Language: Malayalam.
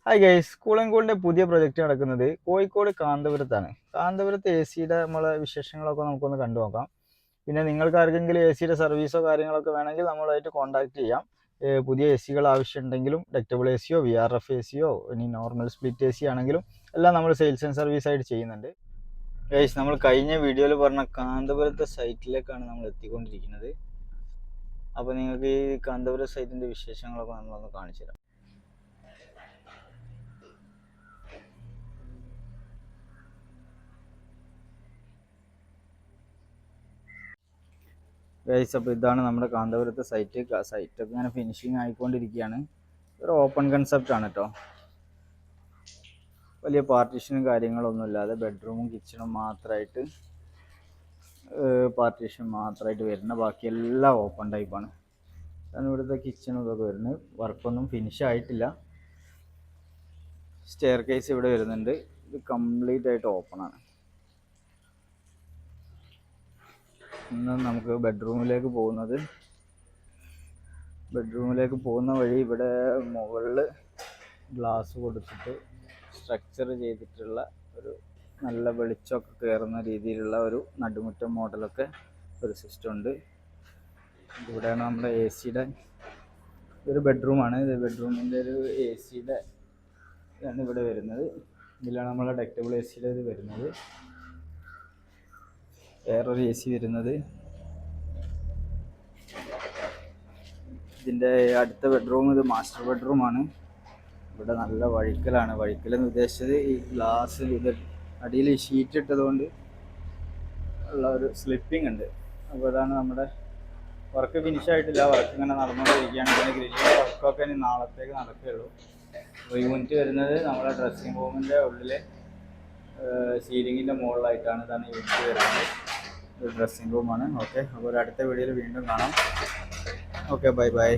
ഹായ് ഗൈസ്, കൂളൻകൂളിൻ്റെ പുതിയ പ്രൊജക്റ്റ് നടക്കുന്നത് കോഴിക്കോട് കാന്തപുരത്താണ്. കാന്തപുരത്ത് എ സിയുടെ നമ്മളെ വിശേഷങ്ങളൊക്കെ നമുക്കൊന്ന് കണ്ടു നോക്കാം. പിന്നെ നിങ്ങൾക്ക് ആർക്കെങ്കിലും എ സിയുടെ സർവീസോ കാര്യങ്ങളൊക്കെ വേണമെങ്കിൽ നമ്മളുമായിട്ട് കോൺടാക്ട് ചെയ്യാം. പുതിയ എ സികൾ ആവശ്യമുണ്ടെങ്കിലും ഡക്റ്റബിൾ എ സിയോ VRF എ സിയോ ഇനി നോർമൽ സ്പ്ലിറ്റ് എ സി ആണെങ്കിലും എല്ലാം നമ്മൾ സെയിൽസ് ആൻഡ് സർവീസ് ആയിട്ട് ചെയ്യുന്നുണ്ട്. ഗൈസ്, നമ്മൾ കഴിഞ്ഞ വീഡിയോയിൽ പറഞ്ഞ കാന്തപുരത്തെ സൈറ്റിലേക്കാണ് നമ്മൾ എത്തിക്കൊണ്ടിരിക്കുന്നത്. അപ്പോൾ നിങ്ങൾക്ക് ഈ കാന്തപുരം സൈറ്റിൻ്റെ വിശേഷങ്ങളൊക്കെ നമ്മളൊന്ന് കാണിച്ചു തരാം. ഗൈസ്, അപ്പോൾ ഇതാണ് നമ്മുടെ കാന്തപുരത്തെ സൈറ്റൊക്കെ ഇങ്ങനെ ഫിനിഷിങ് ആയിക്കൊണ്ടിരിക്കുകയാണ്. ഒരു ഓപ്പൺ കൺസെപ്റ്റ് ആണ് കേട്ടോ. വലിയ പാർട്ടീഷനും കാര്യങ്ങളൊന്നും ഇല്ലാതെ ബെഡ്റൂമും കിച്ചണും മാത്രമായിട്ട് വരുന്ന, ബാക്കിയെല്ലാം ഓപ്പൺ ടൈപ്പാണ്. അതാണ് ഇവിടുത്തെ കിച്ചണും ഇതൊക്കെ വരുന്നത്. വർക്കൊന്നും ഫിനിഷ് ആയിട്ടില്ല. സ്റ്റെയർ കേസ് ഇവിടെ വരുന്നുണ്ട്. ഇത് കംപ്ലീറ്റ് ആയിട്ട് ഓപ്പൺ ആണ്. ഇന്ന് നമുക്ക് ബെഡ്റൂമിലേക്ക് പോകുന്ന വഴി ഇവിടെ മുകളിൽ ഗ്ലാസ് കൊടുത്തിട്ട് സ്ട്രക്ചർ ചെയ്തിട്ടുള്ള ഒരു നല്ല വെളിച്ചമൊക്കെ കയറുന്ന രീതിയിലുള്ള ഒരു നടുമുറ്റം മോഡലൊക്കെ ഒരു സിസ്റ്റം ഉണ്ട്. ഇവിടെയാണ് നമ്മുടെ എ സിയുടെ ഒരു ബെഡ്റൂമാണ്. ഇത് ബെഡ്റൂമിൻ്റെ ഒരു എ സിയുടെ ഇതാണ് ഇവിടെ വരുന്നത്. ഇതിലാണ് നമ്മളെ ഡക്റ്റബിൾ എ സിയുടെ ഇത് വരുന്നത്. വേറൊരു എ സി വരുന്നത്. ഇതിൻ്റെ അടുത്ത ബെഡ്റൂം ഇത് മാസ്റ്റർ ബെഡ്റൂമാണ്. ഇവിടെ നല്ല വഴിക്കലാണ്. വഴിക്കലെന്ന് ഉദ്ദേശിച്ചത് ഈ ഗ്ലാസ് ഇത് അടിയിൽ ഷീറ്റ് ഇട്ടതുകൊണ്ട് ഉള്ള ഒരു സ്ലിപ്പിംഗ് ഉണ്ട്. അപ്പോൾ അതാണ് നമ്മുടെ വർക്ക് ഫിനിഷ് ആയിട്ടില്ല. വർക്ക് ഇങ്ങനെ നടന്നുകൊണ്ടിരിക്കുകയാണ്. പിന്നെ ഗ്രില്ലിൻ്റെ വർക്കൊക്കെ ഇനി നാളത്തേക്ക് നടക്കുകയുള്ളൂ. അപ്പോൾ യൂണിറ്റ് വരുന്നത് നമ്മുടെ ഡ്രസ്സിംഗ് റൂമിൻ്റെ ഉള്ളിൽ സീലിങ്ങിൻ്റെ മുകളിലായിട്ടാണ്. ഇതാണ് യൂണിറ്റ് വരുന്നത്. ഒരു ഡ്രസ്സിംഗ് റൂമാണ്. ഓക്കെ, അപ്പോൾ ഒരു അടുത്ത വീഡിയോയിൽ വീണ്ടും കാണാം. Okay, bye bye.